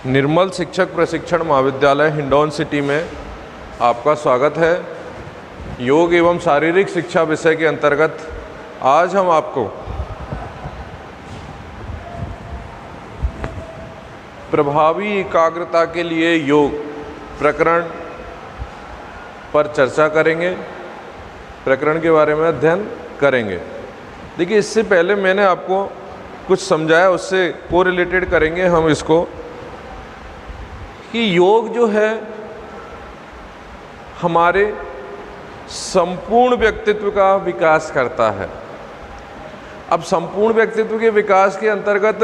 निर्मल शिक्षक प्रशिक्षण महाविद्यालय हिंडौन सिटी में आपका स्वागत है। योग एवं शारीरिक शिक्षा विषय के अंतर्गत आज हम आपको प्रभावी एकाग्रता के लिए योग प्रकरण पर चर्चा करेंगे, प्रकरण के बारे में अध्ययन करेंगे। देखिए, इससे पहले मैंने आपको कुछ समझाया, उससे कोरिलेटेड करेंगे हम इसको कि योग जो है हमारे संपूर्ण व्यक्तित्व का विकास करता है। अब संपूर्ण व्यक्तित्व के विकास के अंतर्गत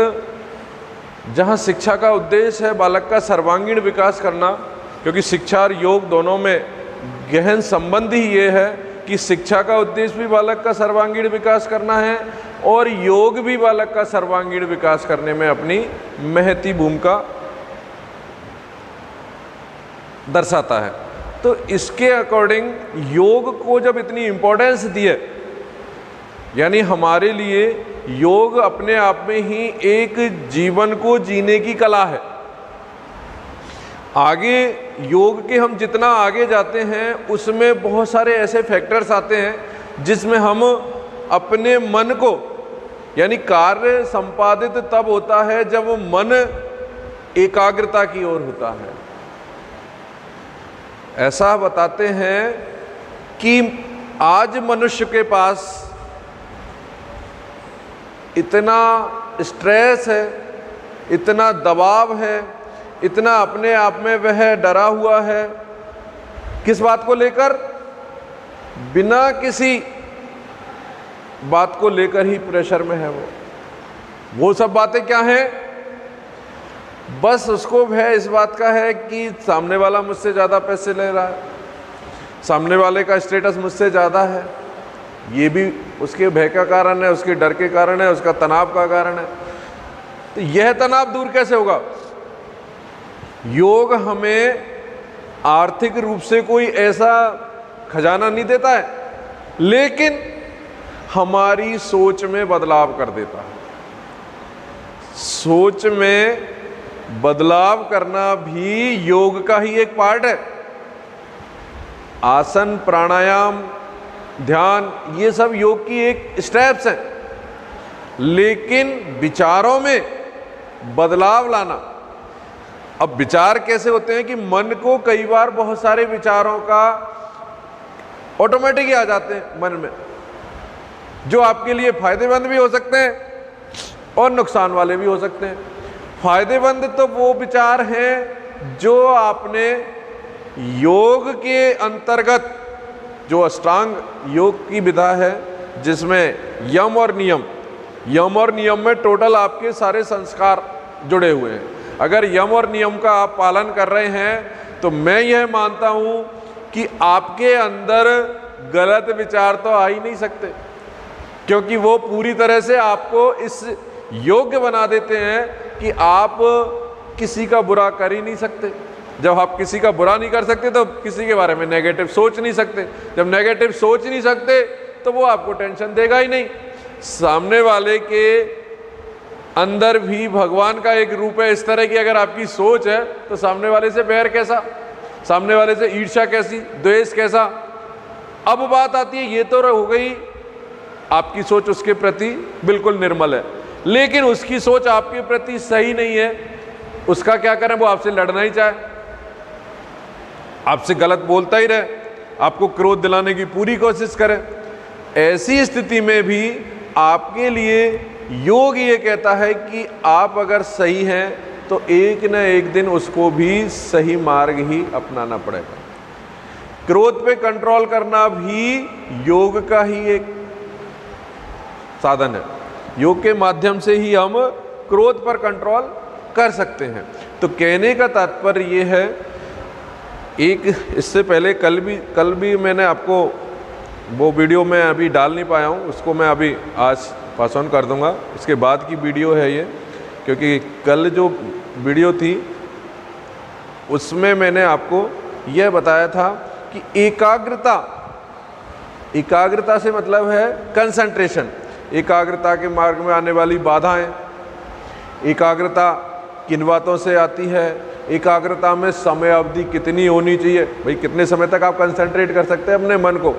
जहाँ शिक्षा का उद्देश्य है बालक का सर्वांगीण विकास करना, क्योंकि शिक्षा और योग दोनों में गहन संबंध ही ये है कि शिक्षा का उद्देश्य भी बालक का सर्वांगीण विकास करना है और योग भी बालक का सर्वांगीण विकास करने में अपनी महती भूमिका दर्शाता है। तो इसके अकॉर्डिंग योग को जब इतनी इम्पोर्टेंस दी है, यानी हमारे लिए योग अपने आप में ही एक जीवन को जीने की कला है। आगे योग के हम जितना आगे जाते हैं उसमें बहुत सारे ऐसे फैक्टर्स आते हैं जिसमें हम अपने मन को, यानी कार्य संपादित तब होता है जब मन एकाग्रता की ओर होता है। ऐसा बताते हैं कि आज मनुष्य के पास इतना स्ट्रेस है, इतना दबाव है, इतना अपने आप में वह डरा हुआ है। किस बात को लेकर? बिना किसी बात को लेकर ही प्रेशर में है वो सब बातें क्या हैं? बस उसको भय इस बात का है कि सामने वाला मुझसे ज़्यादा पैसे ले रहा है, सामने वाले का स्टेटस मुझसे ज़्यादा है। ये भी उसके भय का कारण है, उसके डर के कारण है, उसका तनाव का कारण है। तो यह तनाव दूर कैसे होगा? योग हमें आर्थिक रूप से कोई ऐसा खजाना नहीं देता है, लेकिन हमारी सोच में बदलाव कर देता है। सोच में बदलाव करना भी योग का ही एक पार्ट है। आसन, प्राणायाम, ध्यान, ये सब योग की एक स्टेप्स हैं। लेकिन विचारों में बदलाव लाना, अब विचार कैसे होते हैं कि मन को कई बार बहुत सारे विचारों का ऑटोमेटिक ही आ जाते हैं मन में, जो आपके लिए फायदेमंद भी हो सकते हैं और नुकसान वाले भी हो सकते हैं। फायदेमंद तो वो विचार हैं जो आपने योग के अंतर्गत, जो अष्टांग योग की विधा है जिसमें यम और नियम में टोटल आपके सारे संस्कार जुड़े हुए हैं। अगर यम और नियम का आप पालन कर रहे हैं तो मैं यह मानता हूं कि आपके अंदर गलत विचार तो आ ही नहीं सकते, क्योंकि वो पूरी तरह से आपको इस योग्य बना देते हैं कि आप किसी का बुरा कर ही नहीं सकते। जब आप किसी का बुरा नहीं कर सकते तो किसी के बारे में नेगेटिव सोच नहीं सकते। जब नेगेटिव सोच नहीं सकते तो वो आपको टेंशन देगा ही नहीं। सामने वाले के अंदर भी भगवान का एक रूप है इस तरह की अगर आपकी सोच है तो सामने वाले से बैर कैसा, सामने वाले से ईर्ष्या कैसी, द्वेष कैसा। अब बात आती है, ये तो हो गई आपकी सोच उसके प्रति बिल्कुल निर्मल है, लेकिन उसकी सोच आपके प्रति सही नहीं है। उसका क्या करें? वो आपसे लड़ना ही चाहे, आपसे गलत बोलता ही रहे, आपको क्रोध दिलाने की पूरी कोशिश करे। ऐसी स्थिति में भी आपके लिए योग ये कहता है कि आप अगर सही हैं तो एक न एक दिन उसको भी सही मार्ग ही अपनाना पड़ेगा। क्रोध पे कंट्रोल करना भी योग का ही एक साधन है। योग के माध्यम से ही हम क्रोध पर कंट्रोल कर सकते हैं। तो कहने का तात्पर्य ये है, एक इससे पहले कल भी मैंने आपको वो वीडियो मैं अभी डाल नहीं पाया हूँ, उसको मैं अभी आज पास ऑन कर दूँगा। इसके बाद की वीडियो है ये, क्योंकि कल जो वीडियो थी उसमें मैंने आपको यह बताया था कि एकाग्रता से मतलब है कंसंट्रेशन। एकाग्रता के मार्ग में आने वाली बाधाएं, एकाग्रता किन बातों से आती है? एकाग्रता में समय अवधि कितनी होनी चाहिए? भाई कितने समय तक आप कंसंट्रेट कर सकते हैं अपने मन को?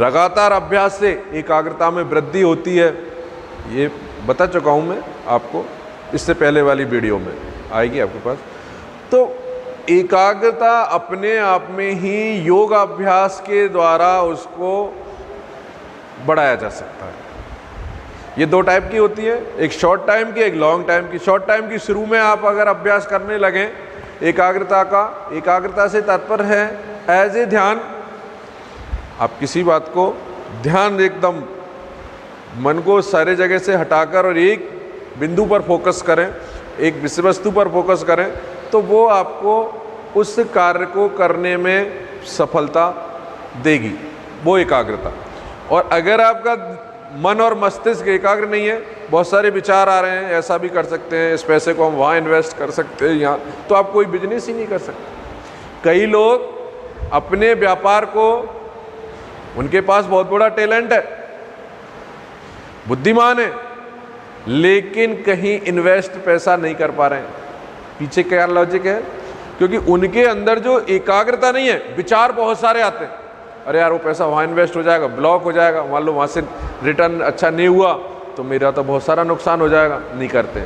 लगातार अभ्यास से एकाग्रता में वृद्धि होती है, ये बता चुका हूँ मैं आपको, इससे पहले वाली वीडियो में आएगी आपके पास। तो एकाग्रता अपने आप में ही योग अभ्यास के द्वारा उसको बढ़ाया जा सकता है। ये दो टाइप की होती है, एक शॉर्ट टाइम की, एक लॉन्ग टाइम की। शॉर्ट टाइम की शुरू में आप अगर अभ्यास करने लगें एकाग्रता का, एकाग्रता से तात्पर्य है एज ए ध्यान। आप किसी बात को ध्यान एकदम मन को सारे जगह से हटाकर और एक बिंदु पर फोकस करें, एक विषय वस्तु पर फोकस करें, तो वो आपको उस कार्य को करने में सफलता देगी, वो एकाग्रता। और अगर आपका मन और मस्तिष्क एकाग्र नहीं है, बहुत सारे विचार आ रहे हैं, ऐसा भी कर सकते हैं, इस पैसे को हम वहाँ इन्वेस्ट कर सकते हैं, यहाँ, तो आप कोई बिजनेस ही नहीं कर सकते। कई लोग अपने व्यापार को, उनके पास बहुत बड़ा टैलेंट है, बुद्धिमान है, लेकिन कहीं इन्वेस्ट पैसा नहीं कर पा रहे हैं। पीछे क्या लॉजिक है? क्योंकि उनके अंदर जो एकाग्रता नहीं है, विचार बहुत सारे आते हैं, अरे यार वो पैसा वहाँ इन्वेस्ट हो जाएगा, ब्लॉक हो जाएगा, मान लो वहाँ से रिटर्न अच्छा नहीं हुआ तो मेरा तो बहुत सारा नुकसान हो जाएगा, नहीं करते।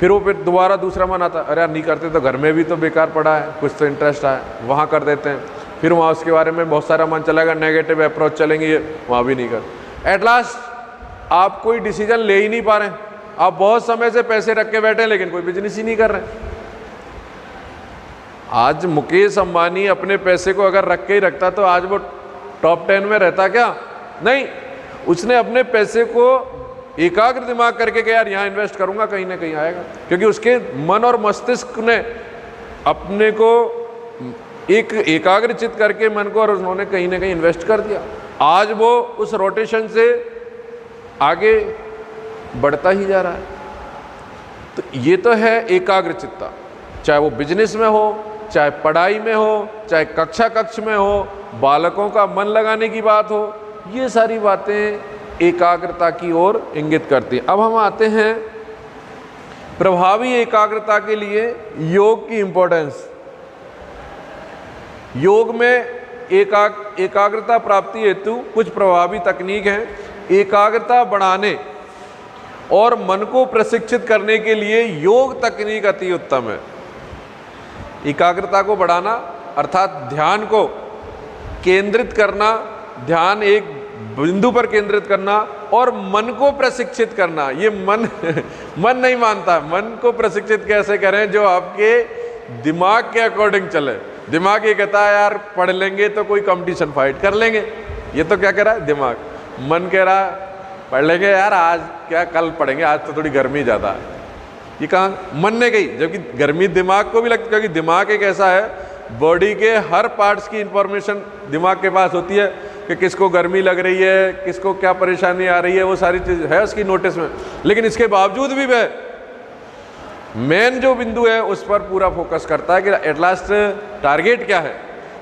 फिर दोबारा दूसरा मन आता है, अरे यार नहीं करते तो घर में भी तो बेकार पड़ा है, कुछ तो इंटरेस्ट आए, वहाँ कर देते हैं। फिर वहाँ उसके बारे में बहुत सारा मन चलेगा, नेगेटिव अप्रोच चलेंगे, वहाँ भी नहीं कर। एट लास्ट आप कोई डिसीजन ले ही नहीं पा रहे हैं, आप बहुत समय से पैसे रख के बैठे हैं लेकिन कोई बिजनेस ही नहीं कर रहे। आज मुकेश अंबानी अपने पैसे को अगर रख के ही रखता तो आज वो टॉप 10 में रहता क्या? नहीं, उसने अपने पैसे को एकाग्र दिमाग करके कि यार यहाँ इन्वेस्ट करूँगा, कहीं ना कहीं आएगा, क्योंकि उसके मन और मस्तिष्क ने अपने को एक एकाग्रचित करके मन को, और उन्होंने कहीं ना कहीं इन्वेस्ट कर दिया। आज वो उस रोटेशन से आगे बढ़ता ही जा रहा है। तो ये तो है एकाग्रचित्ता, चाहे वो बिजनेस में हो, चाहे पढ़ाई में हो, चाहे कक्ष में हो, बालकों का मन लगाने की बात हो, ये सारी बातें एकाग्रता की ओर इंगित करती हैं। अब हम आते हैं प्रभावी एकाग्रता के लिए योग की इंपॉर्टेंस। योग में एकाग्रता प्राप्ति हेतु कुछ प्रभावी तकनीक हैं। एकाग्रता बढ़ाने और मन को प्रशिक्षित करने के लिए योग तकनीक अति उत्तम है। एकाग्रता को बढ़ाना अर्थात ध्यान को केंद्रित करना, ध्यान एक बिंदु पर केंद्रित करना और मन को प्रशिक्षित करना। ये मन नहीं मानता, मन को प्रशिक्षित कैसे करें? जो आपके दिमाग के अकॉर्डिंग चले। दिमाग ये कहता है यार पढ़ लेंगे तो कोई कंपटीशन फाइट कर लेंगे, ये तो क्या कह रहा है दिमाग। मन कह रहा है पढ़ लेंगे यार, आज क्या कल पढ़ेंगे, आज तो थोड़ी गर्मी ज़्यादा है। ये कहाँ मन ने गई, जबकि गर्मी दिमाग को भी लगती है, क्योंकि दिमाग एक ऐसा है, बॉडी के हर पार्ट्स की इंफॉर्मेशन दिमाग के पास होती है कि किसको गर्मी लग रही है, किसको क्या परेशानी आ रही है, वो सारी चीज़ है उसकी नोटिस में। लेकिन इसके बावजूद भी वह मेन जो बिंदु है उस पर पूरा फोकस करता है कि एट लास्ट टारगेट क्या है,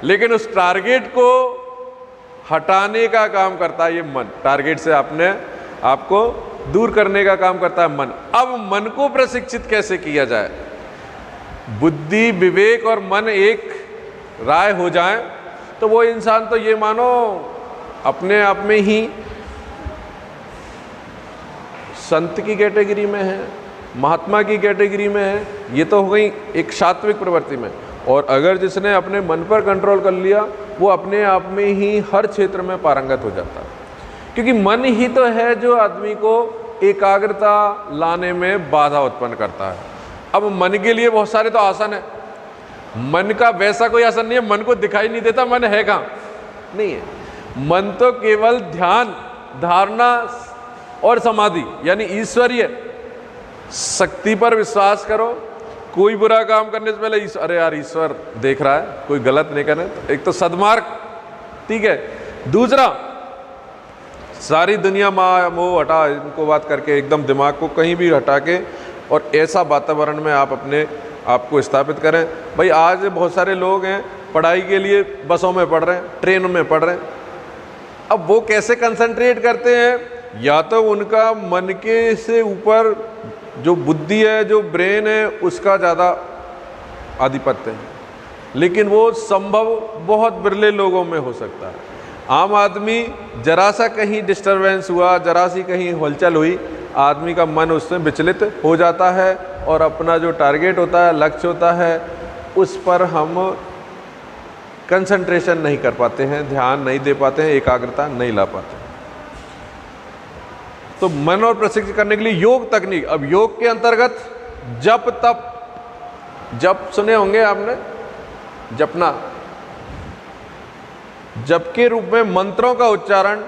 लेकिन उस टारगेट को हटाने का काम करता है ये मन। टारगेट से आपको दूर करने का काम करता है मन। अब मन को प्रशिक्षित कैसे किया जाए? बुद्धि, विवेक और मन एक राय हो जाए तो वो इंसान तो ये मानो अपने आप में ही संत की कैटेगरी में है, महात्मा की कैटेगरी में है। ये तो हो गई एक सात्विक प्रवृत्ति में। और अगर जिसने अपने मन पर कंट्रोल कर लिया वो अपने आप में ही हर क्षेत्र में पारंगत हो जाता है, क्योंकि मन ही तो है जो आदमी को एकाग्रता लाने में बाधा उत्पन्न करता है। अब मन के लिए बहुत सारे तो आसन है, मन का वैसा कोई आसन नहीं है, मन को दिखाई नहीं देता मन है कहाँ, नहीं है। मन तो केवल ध्यान, धारणा और समाधि यानी ईश्वरीय शक्ति पर विश्वास करो। कोई बुरा काम करने से पहले अरे यार ईश्वर देख रहा है, कोई गलत नहीं करना। एक तो सद्मार्ग, ठीक है। दूसरा, सारी दुनिया माँ मोह हटा, इनको बात करके एकदम दिमाग को कहीं भी हटा के और ऐसा वातावरण में आप अपने आप को स्थापित करें। भाई आज बहुत सारे लोग हैं पढ़ाई के लिए बसों में पढ़ रहे हैं, ट्रेन में पढ़ रहे हैं। अब वो कैसे कंसंट्रेट करते हैं? या तो उनका मन के से ऊपर जो बुद्धि है, जो ब्रेन है, उसका ज़्यादा आधिपत्य है, लेकिन वो संभव बहुत बिरले लोगों में हो सकता है। आम आदमी जरा सा कहीं डिस्टरबेंस हुआ, जरा सी कहीं हलचल हुई, आदमी का मन उससे विचलित हो जाता है और अपना जो टारगेट होता है, लक्ष्य होता है, उस पर हम कंसंट्रेशन नहीं कर पाते हैं, ध्यान नहीं दे पाते हैं, एकाग्रता नहीं ला पाते। तो मन और प्रशिक्षित करने के लिए योग तकनीक। अब योग के अंतर्गत जप तप, जप सुने होंगे आपने, जपना, जप के रूप में मंत्रों का उच्चारण,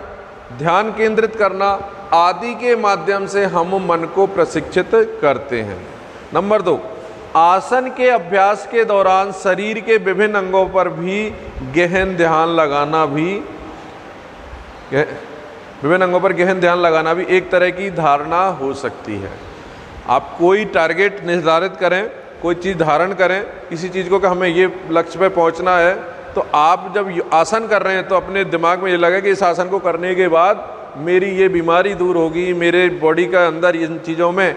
ध्यान केंद्रित करना आदि के माध्यम से हम मन को प्रशिक्षित करते हैं। नंबर 2, आसन के अभ्यास के दौरान शरीर के विभिन्न अंगों पर भी गहन ध्यान लगाना भी एक तरह की धारणा हो सकती है। आप कोई टारगेट निर्धारित करें, कोई चीज़ धारण करें, किसी चीज़ को कि हमें ये लक्ष्य पे पहुंचना है, तो आप जब आसन कर रहे हैं तो अपने दिमाग में ये लगे कि इस आसन को करने के बाद मेरी ये बीमारी दूर होगी, मेरे बॉडी का अंदर इन चीज़ों में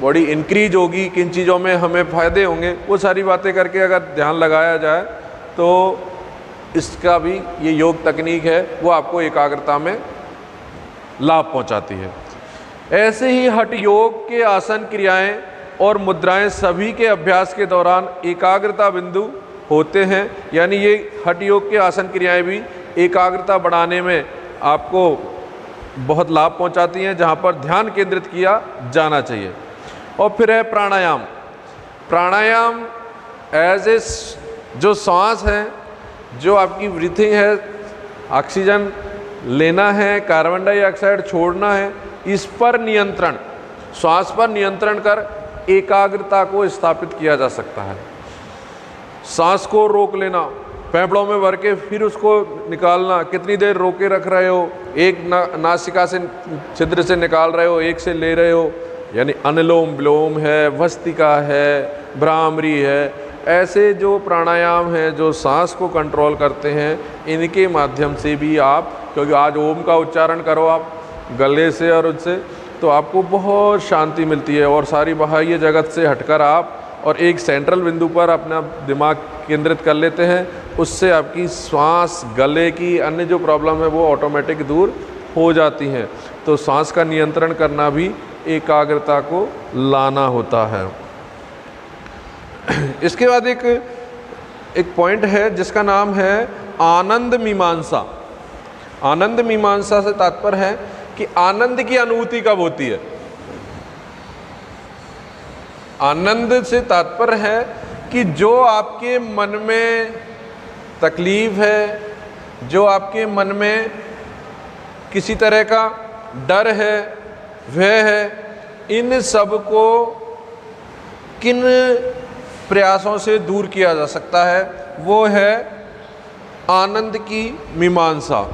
बॉडी इंक्रीज होगी, किन चीज़ों में हमें फ़ायदे होंगे, वो सारी बातें करके अगर ध्यान लगाया जाए तो इसका भी ये योग तकनीक है, वो आपको एकाग्रता में लाभ पहुंचाती है। ऐसे ही हठ योग के आसन, क्रियाएं और मुद्राएं सभी के अभ्यास के दौरान एकाग्रता बिंदु होते हैं। यानी ये हठ योग के आसन क्रियाएं भी एकाग्रता बढ़ाने में आपको बहुत लाभ पहुंचाती हैं, जहां पर ध्यान केंद्रित किया जाना चाहिए। और फिर है प्राणायाम। प्राणायाम एज ए जो सांस है, जो आपकी ब्रीथिंग है, ऑक्सीजन लेना है, कार्बन डाइऑक्साइड छोड़ना है, इस पर नियंत्रण, श्वास पर नियंत्रण कर एकाग्रता को स्थापित किया जा सकता है। सांस को रोक लेना, फेफड़ों में भर के फिर उसको निकालना, कितनी देर रोके रख रहे हो, एक नासिका से छिद्र से निकाल रहे हो, एक से ले रहे हो, यानी अनुलोम विलोम है, भस्त्रिका है, भ्रामरी है। ऐसे जो प्राणायाम हैं जो सांस को कंट्रोल करते हैं, इनके माध्यम से भी आप, क्योंकि आज ओम का उच्चारण करो आप गले से और उससे, तो आपको बहुत शांति मिलती है और सारी बाह्य जगत से हटकर आप और एक सेंट्रल बिंदु पर अपना दिमाग केंद्रित कर लेते हैं। उससे आपकी सांस, गले की अन्य जो प्रॉब्लम है वो ऑटोमेटिक दूर हो जाती हैं। तो सांस का नियंत्रण करना भी एकाग्रता को लाना होता है। इसके बाद एक पॉइंट है जिसका नाम है आनंद मीमांसा। आनंद मीमांसा से तात्पर्य है कि आनंद की अनुभूति कब होती है। आनंद से तात्पर्य है कि जो आपके मन में तकलीफ है, जो आपके मन में किसी तरह का डर है, भय है, इन सब को किन प्रयासों से दूर किया जा सकता है, वो है आनंद की मीमांसा।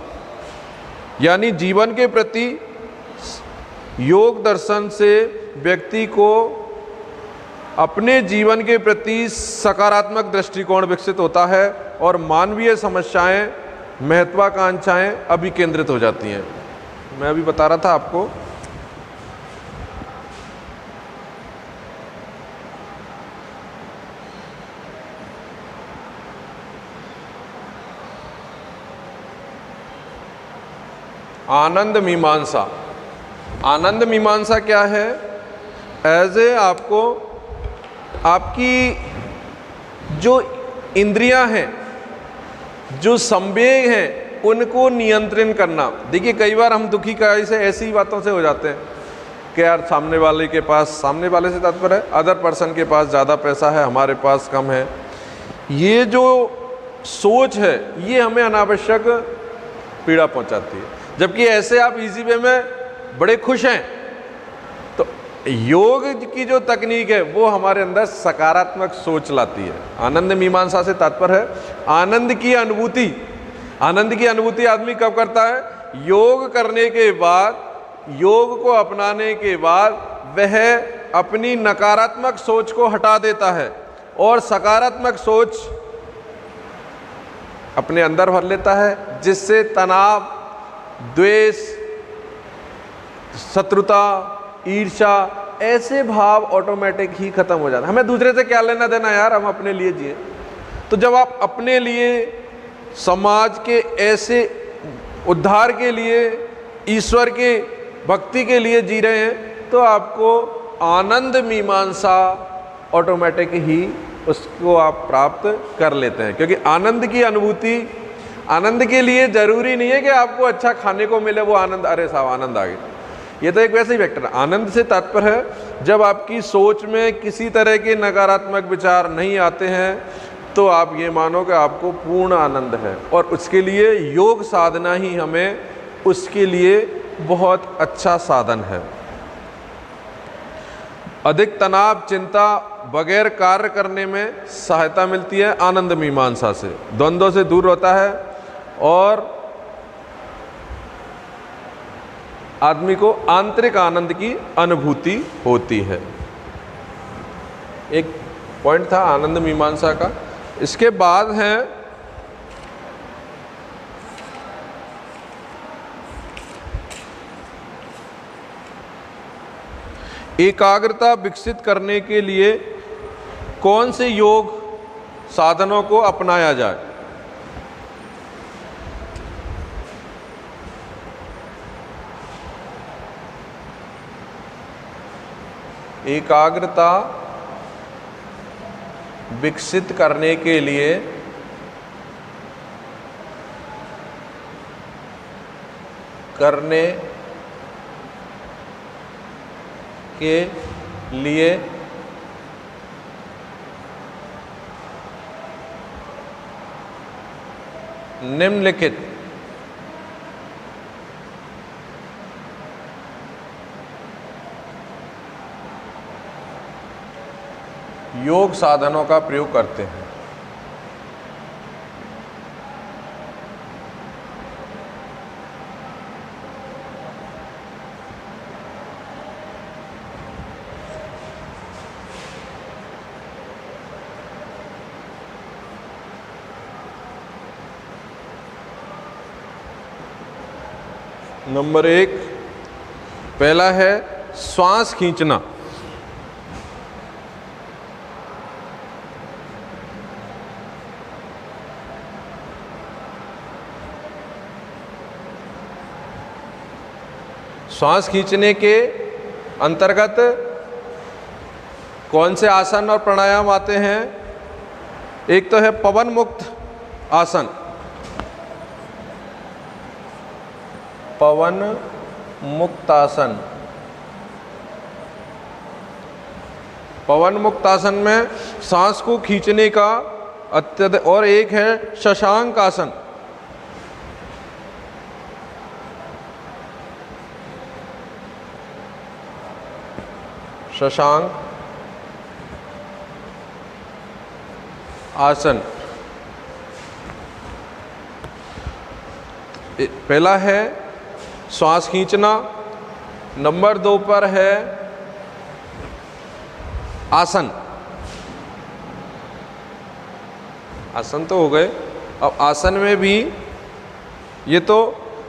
यानी जीवन के प्रति योग दर्शन से व्यक्ति को अपने जीवन के प्रति सकारात्मक दृष्टिकोण विकसित होता है और मानवीय समस्याएं, महत्वाकांक्षाएं अभिकेंद्रित हो जाती हैं। मैं अभी बता रहा था आपको, आनंद मीमांसा। आनंद मीमांसा क्या है? एज ए आपको आपकी जो इंद्रियां हैं, जो संवेग हैं, उनको नियंत्रण करना। देखिए कई बार हम दुखी काई से ऐसी बातों से हो जाते हैं कि यार सामने वाले के पास, सामने वाले से तात्पर्य है अदर पर्सन के पास ज़्यादा पैसा है, हमारे पास कम है। ये जो सोच है ये हमें अनावश्यक पीड़ा पहुंचाती है। जबकि ऐसे आप इजी वे में बड़े खुश हैं। तो योग की जो तकनीक है वो हमारे अंदर सकारात्मक सोच लाती है। आनंद मीमांसा से तात्पर्य है आनंद की अनुभूति। आनंद की अनुभूति आदमी कब करता है? योग करने के बाद, योग को अपनाने के बाद वह अपनी नकारात्मक सोच को हटा देता है और सकारात्मक सोच अपने अंदर भर लेता है, जिससे तनाव, द्वेष, शत्रुता, ईर्ष्या, ऐसे भाव ऑटोमेटिक ही खत्म हो जाते हैं। हमें दूसरे से क्या लेना देना यार, हम अपने लिए जिए। तो जब आप अपने लिए, समाज के ऐसे उद्धार के लिए, ईश्वर के भक्ति के लिए जी रहे हैं, तो आपको आनंद मीमांसा ऑटोमेटिक ही उसको आप प्राप्त कर लेते हैं। क्योंकि आनंद की अनुभूति, आनंद के लिए जरूरी नहीं है कि आपको अच्छा खाने को मिले वो आनंद, अरे साहब आनंद आ गया, ये तो एक वैसे ही वेक्टर है। आनंद से तात्पर्य है जब आपकी सोच में किसी तरह के नकारात्मक विचार नहीं आते हैं, तो आप ये मानो कि आपको पूर्ण आनंद है। और उसके लिए योग साधना ही हमें उसके लिए बहुत अच्छा साधन है। अधिक तनाव, चिंता बगैर कार्य करने में सहायता मिलती है आनंद मीमांसा से, द्वंद्वों से दूर होता है और आदमी को आंतरिक आनंद की अनुभूति होती है। एक पॉइंट था आनंद मीमांसा का। इसके बाद है एकाग्रता विकसित करने के लिए कौन से योग साधनों को अपनाया जाए। एकाग्रता विकसित करने के लिए निम्नलिखित योग साधनों का प्रयोग करते हैं। नंबर 1, पहला है श्वास खींचना। श्वास खींचने के अंतर्गत कौन से आसन और प्राणायाम आते हैं? एक तो है पवन मुक्त आसन, पवन मुक्तासन। पवन मुक्तासन में सांस को खींचने का अत्यधिक, और एक है शशांक आसन। शशांक आसन पहला है श्वास खींचना। नंबर 2 पर है आसन। आसन तो हो गए। अब आसन में भी ये तो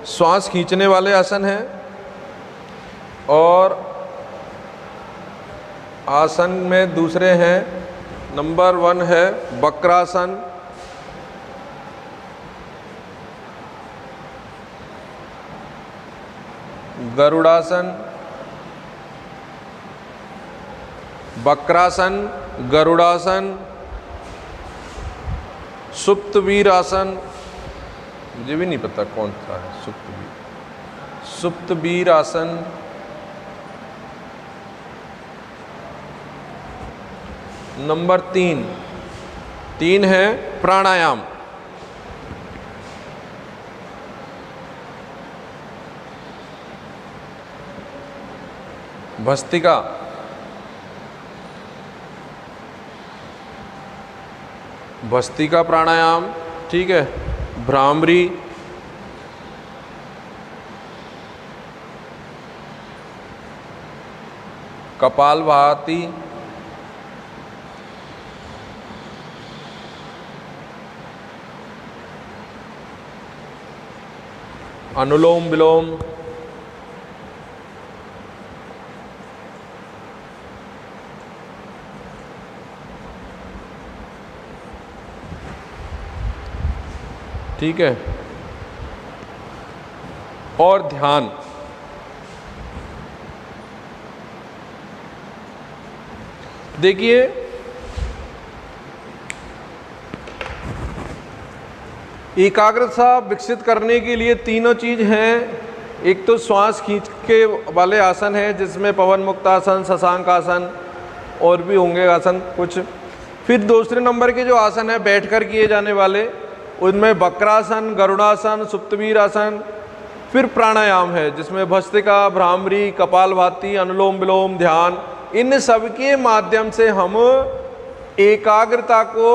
श्वास खींचने वाले आसन हैं, और आसन में दूसरे हैं। नंबर 1 है वक्रासन, गरुड़ासन, वक्रासन, गरुड़ासन, सुप्तवीर आसन। मुझे भी नहीं पता कौन सा है सुप्तवीर आसन। नंबर 3 है प्राणायाम। भस्त्रिका, भस्त्रिका प्राणायाम, ठीक है। भ्रामरी, कपालभाति, अनुलोम विलोम, ठीक है। और ध्यान, देखिए एकाग्रता विकसित करने के लिए तीनों चीज हैं। एक तो श्वास खींच के वाले आसन है जिसमें पवन मुक्त आसन, शशांक आसन और भी होंगे आसन कुछ। फिर दूसरे नंबर के जो आसन है बैठकर किए जाने वाले, उनमें वक्रासन, गरुड़ासन, सुप्तवीर आसन। फिर प्राणायाम है जिसमें भस्त्रिका, भ्रामरी, कपालभाति, अनुलोम विलोम, ध्यान। इन सब के माध्यम से हम एकाग्रता को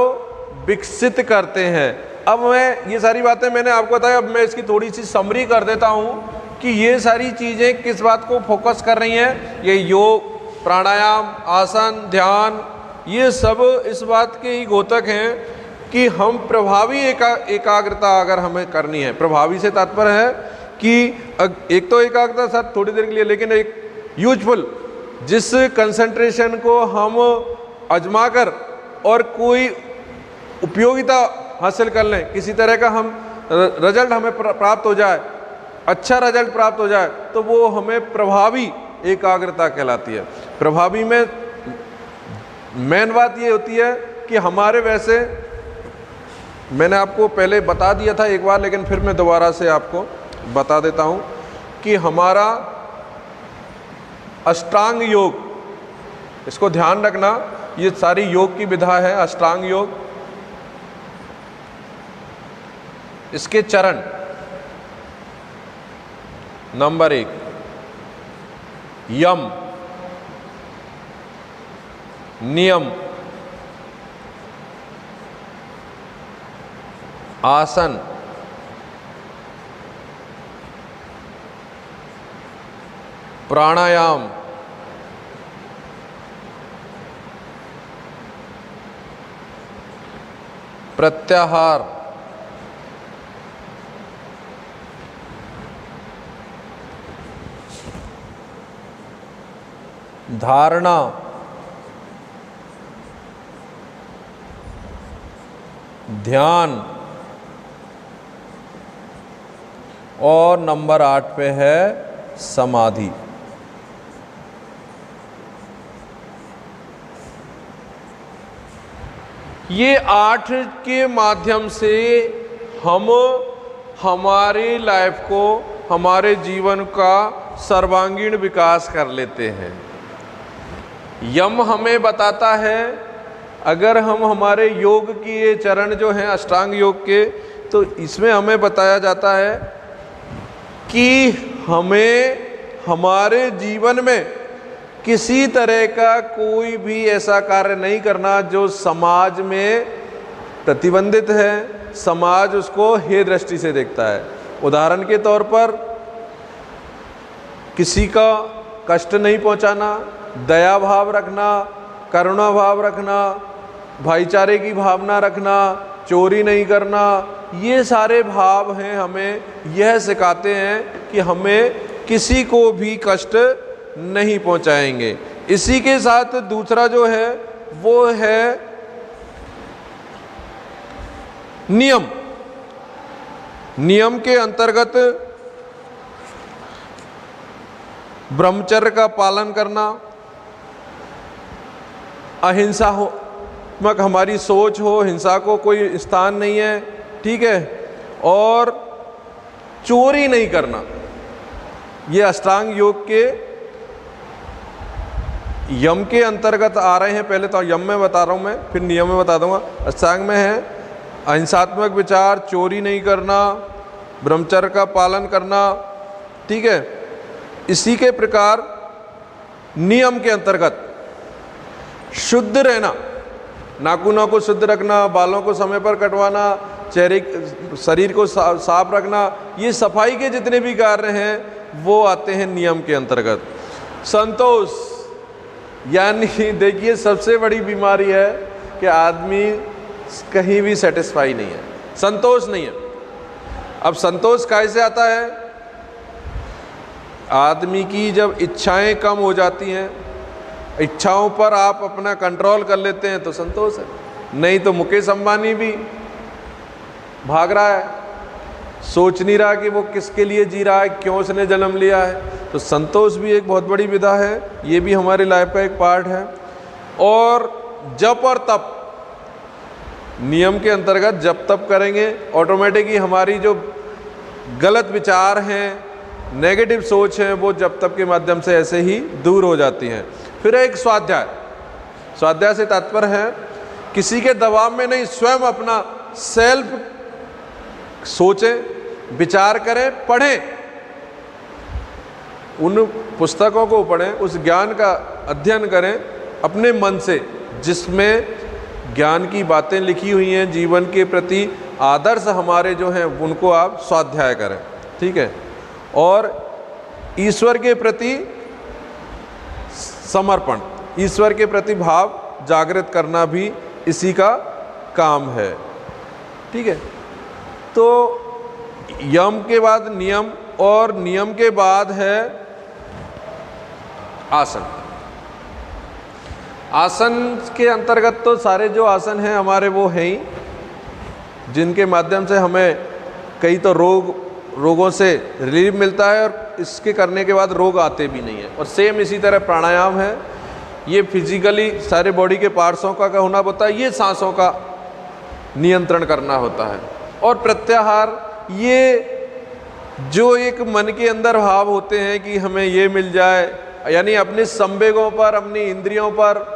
विकसित करते हैं। अब मैं ये सारी बातें मैंने आपको बताया, अब मैं इसकी थोड़ी सी समरी कर देता हूँ कि ये सारी चीज़ें किस बात को फोकस कर रही हैं। ये योग, प्राणायाम, आसन, ध्यान, ये सब इस बात के ही द्योतक हैं कि हम प्रभावी एकाग्रता अगर हमें करनी है। प्रभावी से तात्पर्य है कि एक तो एकाग्रता साथ थोड़ी देर के लिए, लेकिन एक यूजफुल, जिस कंसंट्रेशन को हम आजमा कर और कोई उपयोगिता हासिल कर लें, किसी तरह का हम रिजल्ट हमें प्राप्त हो जाए, अच्छा रिजल्ट प्राप्त हो जाए, तो वो हमें प्रभावी एकाग्रता कहलाती है। प्रभावी में मेन बात ये होती है कि हमारे, वैसे मैंने आपको पहले बता दिया था एक बार, लेकिन फिर मैं दोबारा से आपको बता देता हूँ कि हमारा अष्टांग योग, इसको ध्यान रखना, ये सारी योग की विधा है अष्टांग योग। इसके चरण, नंबर 1 यम, नियम, आसन, प्राणायाम, प्रत्याहार, धारणा, ध्यान, और नंबर 8 पे है समाधि। ये 8 के माध्यम से हम हमारी लाइफ को, हमारे जीवन का सर्वांगीण विकास कर लेते हैं। यम हमें बताता है, अगर हम हमारे योग की ये चरण जो हैं अष्टांग योग के, तो इसमें हमें बताया जाता है कि हमें हमारे जीवन में किसी तरह का कोई भी ऐसा कार्य नहीं करना जो समाज में प्रतिबंधित है, समाज उसको हे दृष्टि से देखता है। उदाहरण के तौर पर किसी का कष्ट नहीं पहुंचाना, दया भाव रखना, करुणा भाव रखना, भाईचारे की भावना रखना, चोरी नहीं करना, ये सारे भाव हैं हमें यह सिखाते हैं कि हमें किसी को भी कष्ट नहीं पहुंचाएंगे। इसी के साथ दूसरा जो है वो है नियम। नियम के अंतर्गत ब्रह्मचर्य का पालन करना, अहिंसा हो, हमारी सोच हो, हिंसा को कोई स्थान नहीं है, ठीक है, और चोरी नहीं करना। ये अष्टांग योग के यम के अंतर्गत आ रहे हैं। पहले तो यम में बता रहा हूँ मैं, फिर नियम में बता दूंगा। अष्टांग में है अहिंसात्मक विचार, चोरी नहीं करना, ब्रह्मचर्य का पालन करना, ठीक है। इसी के प्रकार नियम के अंतर्गत शुद्ध रहना, नाखूनों को शुद्ध रखना, बालों को समय पर कटवाना, चेहरे शरीर को साफ रखना, ये सफाई के जितने भी कार्य हैं वो आते हैं नियम के अंतर्गत। संतोष, यानी देखिए सबसे बड़ी बीमारी है कि आदमी कहीं भी सेटिस्फाई नहीं है, संतोष नहीं है। अब संतोष कैसे आता है? आदमी की जब इच्छाएं कम हो जाती हैं, इच्छाओं पर आप अपना कंट्रोल कर लेते हैं तो संतोष है। नहीं तो मुकेश अंबानी भी भाग रहा है, सोच नहीं रहा कि वो किसके लिए जी रहा है, क्यों उसने जन्म लिया है। तो संतोष भी एक बहुत बड़ी विधा है, ये भी हमारी लाइफ का एक पार्ट है। और जप और तप, नियम के अंतर्गत जप तप करेंगे, ऑटोमेटिकली हमारी जो गलत विचार हैं, नेगेटिव सोच है, वो जप तप के माध्यम से ऐसे ही दूर हो जाती हैं। फिर एक स्वाध्याय, स्वाध्याय से तात्पर्य है किसी के दबाव में नहीं, स्वयं अपना सेल्फ सोचें, विचार करें, पढ़ें, उन पुस्तकों को पढ़ें, उस ज्ञान का अध्ययन करें अपने मन से, जिसमें ज्ञान की बातें लिखी हुई हैं, जीवन के प्रति आदर्श हमारे जो हैं उनको आप स्वाध्याय करें, ठीक है। और ईश्वर के प्रति समर्पण, ईश्वर के प्रति भाव जागृत करना भी इसी का काम है, ठीक है। तो यम के बाद नियम, और नियम के बाद है आसन। आसन के अंतर्गत तो सारे जो आसन हैं हमारे वो हैं ही, जिनके माध्यम से हमें कई तो रोगों से रिलीफ मिलता है, और इसके करने के बाद रोग आते भी नहीं है। और सेम इसी तरह प्राणायाम है, ये फिजिकली सारे बॉडी के पार्ट्सों का होना होता है, ये सांसों का नियंत्रण करना होता है। और प्रत्याहार, ये जो एक मन के अंदर भाव होते हैं कि हमें ये मिल जाए, यानी अपने संवेगों पर, अपनी इंद्रियों पर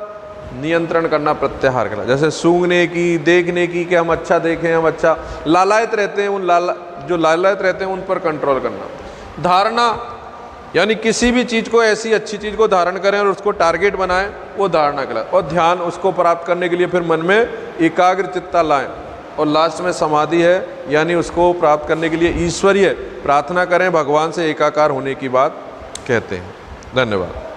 नियंत्रण करना प्रत्याहार कहलाता है। जैसे सूंघने की, देखने की, कि हम अच्छा देखें, हम अच्छा लालायत रहते हैं, उन जो लालायत रहते हैं उन पर कंट्रोल करना। धारणा, यानी किसी भी चीज़ को, ऐसी अच्छी चीज़ को धारण करें और उसको टारगेट बनाएं, वो धारणा कहलाता है। और ध्यान, उसको प्राप्त करने के लिए फिर मन में एकाग्र चित्ता लाएं। और लास्ट में समाधि है, यानी उसको प्राप्त करने के लिए ईश्वरीय प्रार्थना करें, भगवान से एकाकार होने की बात कहते हैं। धन्यवाद।